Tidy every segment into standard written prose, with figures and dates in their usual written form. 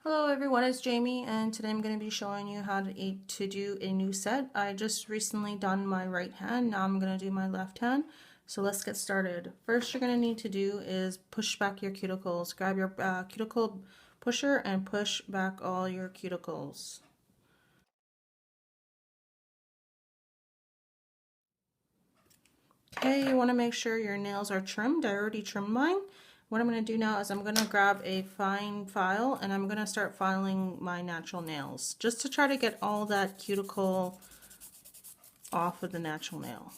Hello everyone, it's Jamie and today I'm going to be showing you how to do a new set. I just recently done my right hand, now I'm going to do my left hand. So let's get started. First you're going to need to do is push back your cuticles. Grab your cuticle pusher and push back all your cuticles. Okay, you want to make sure your nails are trimmed. I already trimmed mine. What I'm going to do now is I'm going to grab a fine file and I'm going to start filing my natural nails just to try to get all that cuticle off of the natural nail.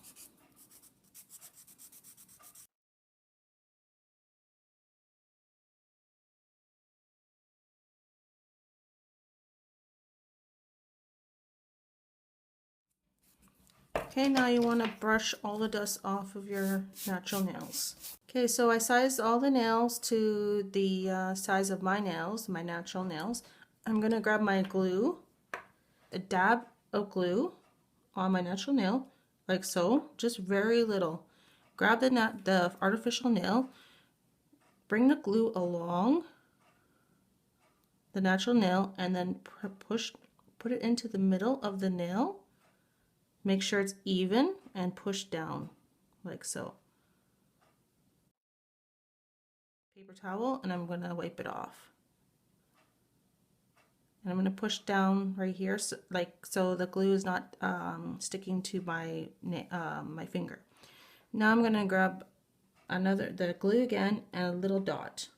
Okay, now you want to brush all the dust off of your natural nails. Okay, so I sized all the nails to the size of my nails, my natural nails. I'm going to grab my glue, a dab of glue on my natural nail, like so, just very little. Grab the artificial nail, bring the glue along the natural nail, and then put it into the middle of the nail. Make sure it's even and push down like so. Paper towel, and I'm going to wipe it off. And I'm going to push down right here, so the glue is not sticking to my my finger. Now I'm going to grab the glue again and a little dot.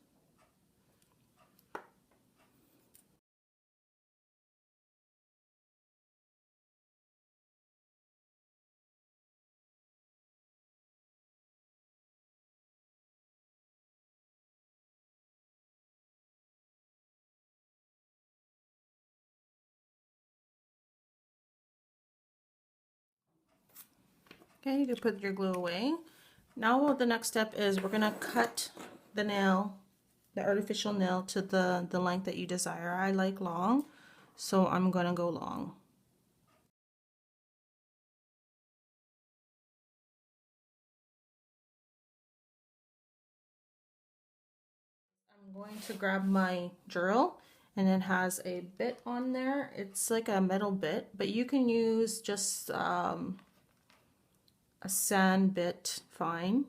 Okay, you can put your glue away. Now the next step is we're going to cut the nail, the artificial nail, to the length that you desire. I like long, so I'm going to go long. I'm going to grab my drill, and it has a bit on there. It's like a metal bit, but you can use just a sand bit, fine,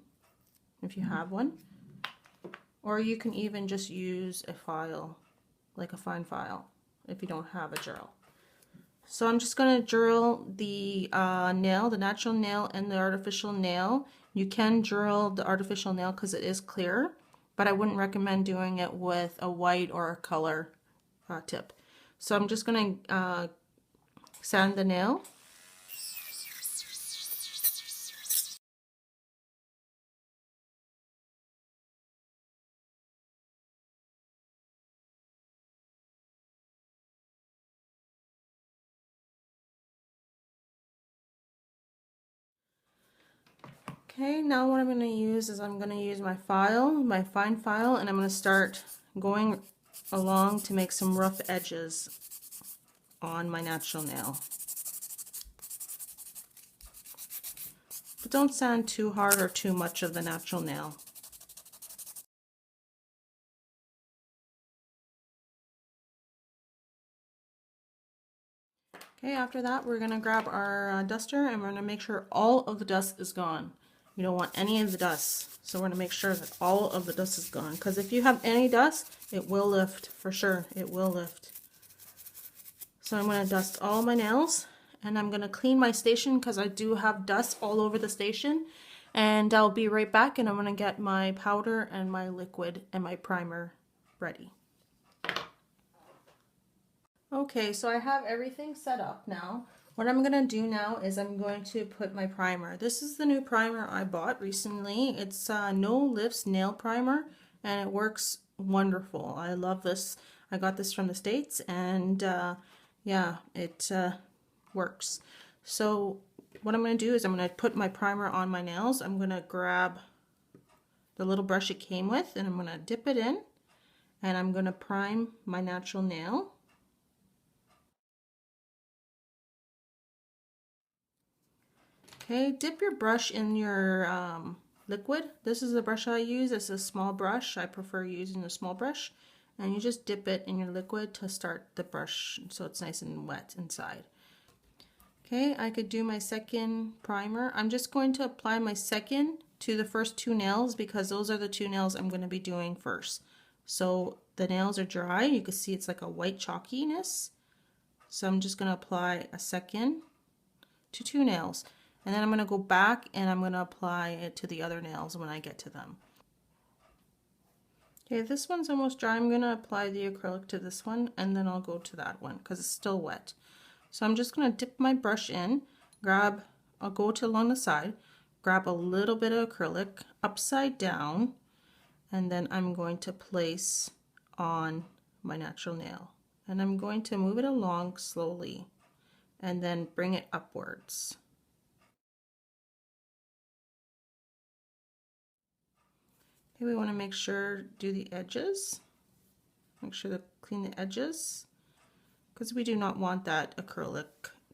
if you have one. Or you can even just use a file, like a fine file, if you don't have a drill. So I'm just going to drill the nail, the natural nail and the artificial nail. You can drill the artificial nail because it is clear, but I wouldn't recommend doing it with a white or a color tip. So I'm just going to sand the nail. Okay, now what I'm going to use is I'm going to use my file, my fine file, and I'm going to start going along to make some rough edges on my natural nail. But don't sand too hard or too much of the natural nail. Okay, after that we're going to grab our duster and we're going to make sure all of the dust is gone. You don't want any of the dust, so we're going to make sure that all of the dust is gone, because if you have any dust, it will lift for sure. It will lift. So I'm going to dust all my nails, and I'm going to clean my station because I do have dust all over the station, and I'll be right back, and I'm going to get my powder and my liquid and my primer ready. Okay, so I have everything set up now. What I'm going to do now is I'm going to put my primer. This is the new primer I bought recently. It's No Lifts Nail Primer, and it works wonderful. I love this. I got this from the States, and yeah, it works. So what I'm going to do is I'm going to put my primer on my nails. I'm going to grab the little brush it came with, and I'm going to dip it in, and I'm going to prime my natural nail. Okay, dip your brush in your liquid. This is the brush I use. It's a small brush. I prefer using a small brush. and you just dip it in your liquid to start the brush so it's nice and wet inside. Okay, I could do my second primer. I'm just going to apply my second to the first two nails because those are the two nails I'm going to be doing first. So the nails are dry. You can see it's like a white chalkiness. So I'm just going to apply a second to two nails. And then I'm going to go back and I'm going to apply it to the other nails when I get to them. Okay, this one's almost dry. I'm going to apply the acrylic to this one and then I'll go to that one because it's still wet. So I'm just going to dip my brush in, I'll go to along the side, grab a little bit of acrylic upside down, and then I'm going to place on my natural nail. And I'm going to move it along slowly and then bring it upwards. Okay, we want to make sure, do the edges. Make sure to clean the edges because we do not want that acrylic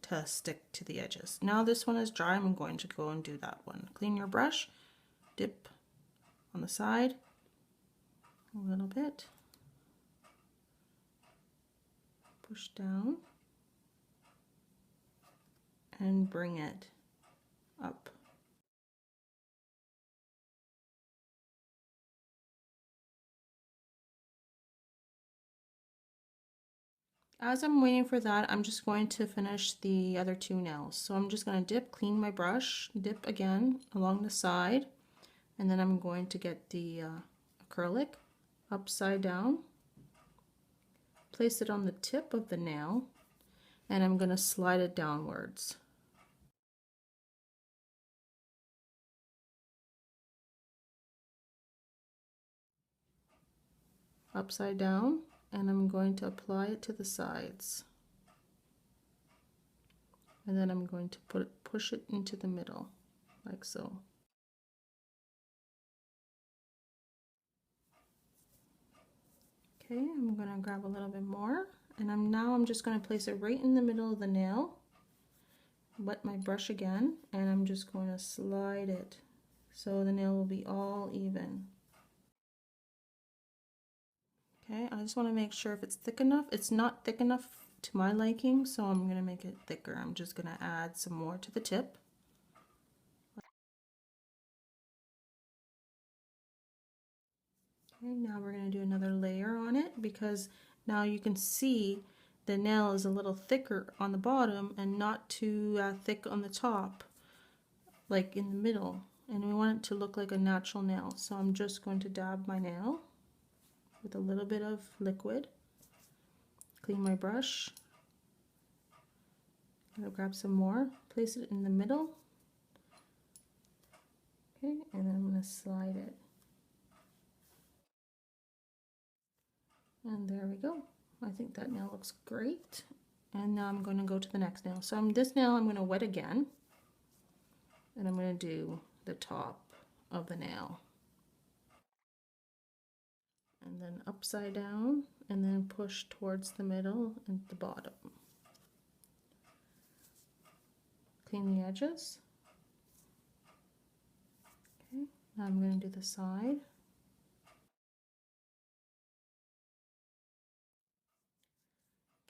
to stick to the edges. Now this one is dry, I'm going to go and do that one. Clean your brush, dip on the side a little bit, push down, and bring it up. As I'm waiting for that, I'm just going to finish the other two nails. So I'm just going to dip, clean my brush, dip again along the side, and then I'm going to get the acrylic upside down, place it on the tip of the nail, and I'm going to slide it downwards. Upside down, and I'm going to apply it to the sides. And then I'm going to push it into the middle, like so. Okay, I'm going to grab a little bit more, and I'm just going to place it right in the middle of the nail. Wet my brush again, and I'm just going to slide it so the nail will be all even. Okay, I just want to make sure if it's thick enough. It's not thick enough to my liking, so I'm going to make it thicker. I'm just going to add some more to the tip. Okay, now we're going to do another layer on it because now you can see the nail is a little thicker on the bottom and not too thick on the top, like in the middle. And we want it to look like a natural nail. So I'm just going to dab my nail with a little bit of liquid. Clean my brush. I'm going to grab some more, place it in the middle. Okay, and then I'm going to slide it. And there we go. I think that nail looks great. And now I'm going to go to the next nail. So this nail I'm going to wet again. And I'm going to do the top of the nail. And then upside down, and then push towards the middle and the bottom. Clean the edges. Okay, now I'm going to do the side.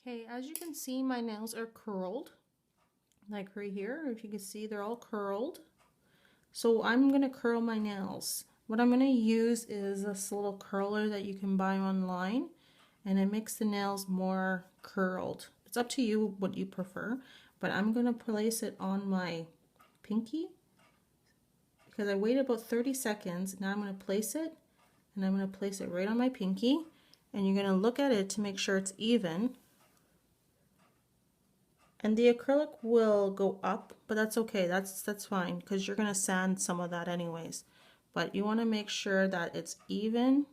Okay, as you can see, my nails are curled, like right here. If you can see, they're all curled. So I'm going to curl my nails. What I'm going to use is this little curler that you can buy online, and it makes the nails more curled. It's up to you what you prefer, but I'm going to place it on my pinky because I waited about 30 seconds. Now I'm going to place it, and I'm going to place it right on my pinky, and you're going to look at it to make sure it's even. And the acrylic will go up, but that's okay. That's fine because you're going to sand some of that anyways. But you want to make sure that it's even.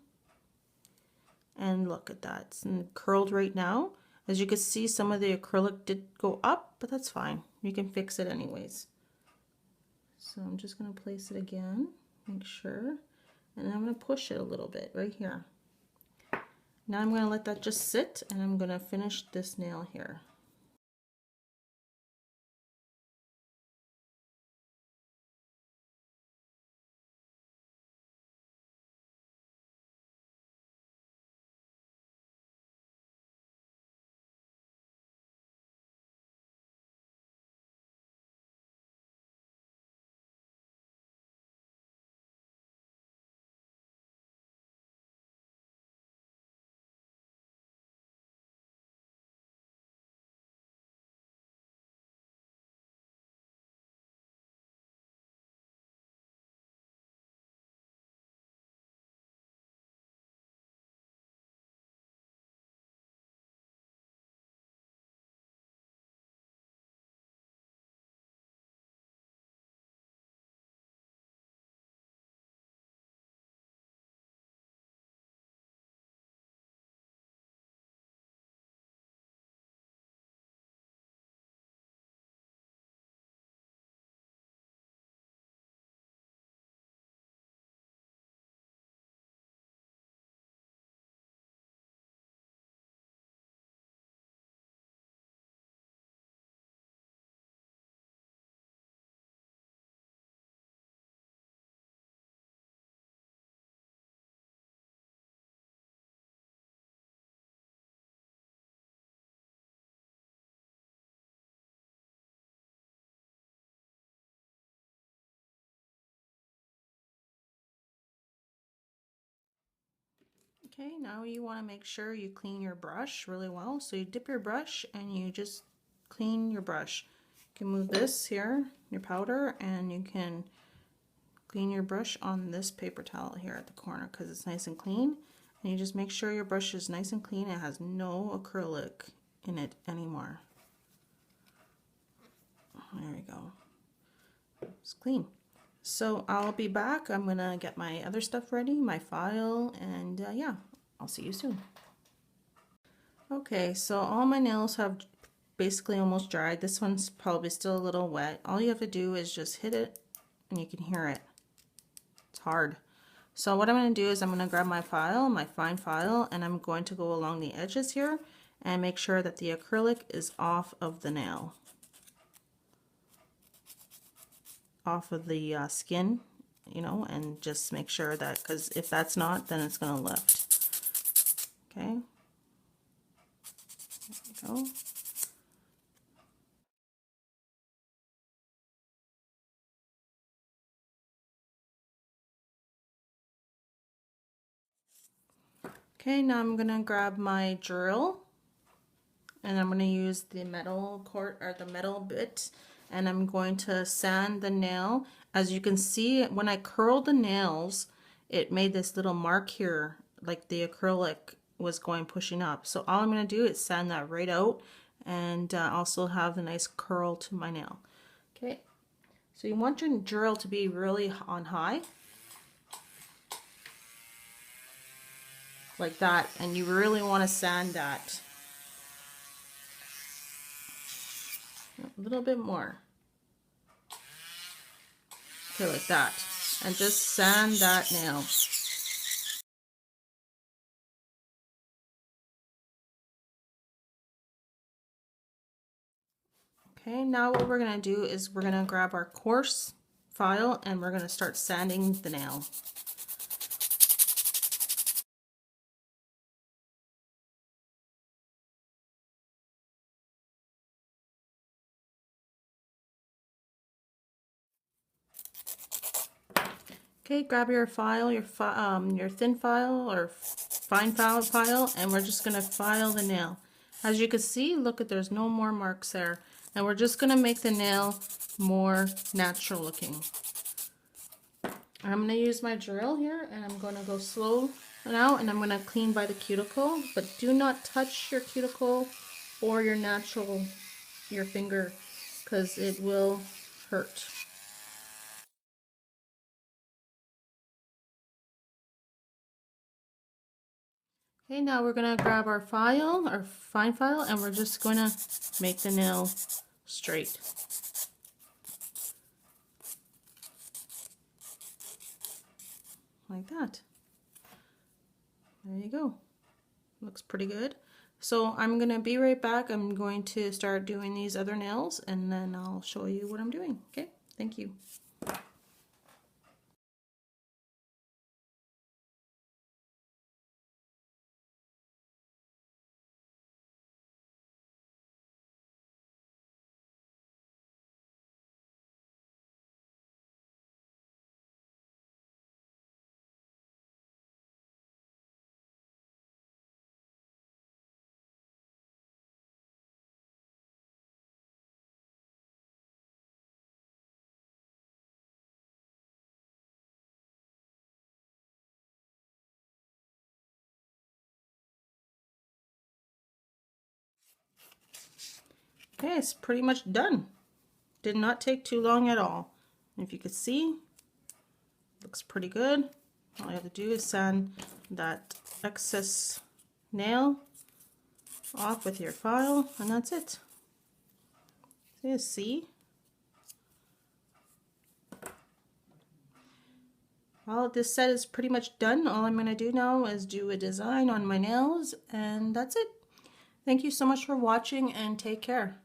And look at that. It's curled right now. As you can see, some of the acrylic did go up, but that's fine. You can fix it anyways. So I'm just going to place it again. Make sure. And I'm going to push it a little bit right here. Now I'm going to let that just sit, and I'm going to finish this nail here. Okay, now you want to make sure you clean your brush really well. So you dip your brush and you just clean your brush. You can move this here, your powder, and you can clean your brush on this paper towel here at the corner because it's nice and clean. And you just make sure your brush is nice and clean. It has no acrylic in it anymore. There we go. It's clean. So I'll be back. I'm gonna get my other stuff ready, my file, and yeah, I'll see you soon. Okay, so all my nails have basically almost dried. This one's probably still a little wet. All you have to do is just hit it and you can hear it. It's hard. So what I'm going to do is I'm going to grab my file, my fine file, and I'm going to go along the edges here and make sure that the acrylic is off of the nail. Off of the skin, you know, and just make sure that, because if that's not, then it's going to lift. Okay. There we go. Okay, now I'm going to grab my drill and I'm going to use the metal cord or the metal bit, and I'm going to sand the nail. As you can see, when I curled the nails, it made this little mark here, like the acrylic was pushing up. So all I'm going to do is sand that right out and also have the nice curl to my nail. Okay, so you want your drill to be really on high, like that, and you really want to sand that. A little bit more. Okay, like that. And just sand that nail. Okay, now what we're going to do is we're going to grab our coarse file and we're going to start sanding the nail. Okay, grab your file, your thin file or fine file, and we're just going to file the nail. As you can see, look at, there's no more marks there. And we're just going to make the nail more natural looking. I'm going to use my drill here and I'm going to go slow now, and I'm going to clean by the cuticle, but do not touch your cuticle or your finger, because it will hurt. Okay, now we're going to grab our file, our fine file, and we're just going to make the nail straight. Like that. There you go. Looks pretty good. So I'm going to be right back. I'm going to start doing these other nails and then I'll show you what I'm doing. Okay, thank you. Okay, it's pretty much done. Did not take too long at all. And if you could see, looks pretty good. All you have to do is sand that excess nail off with your file, and that's it. So you see? Well, this set is pretty much done. All I'm going to do now is do a design on my nails, and that's it. Thank you so much for watching, and take care.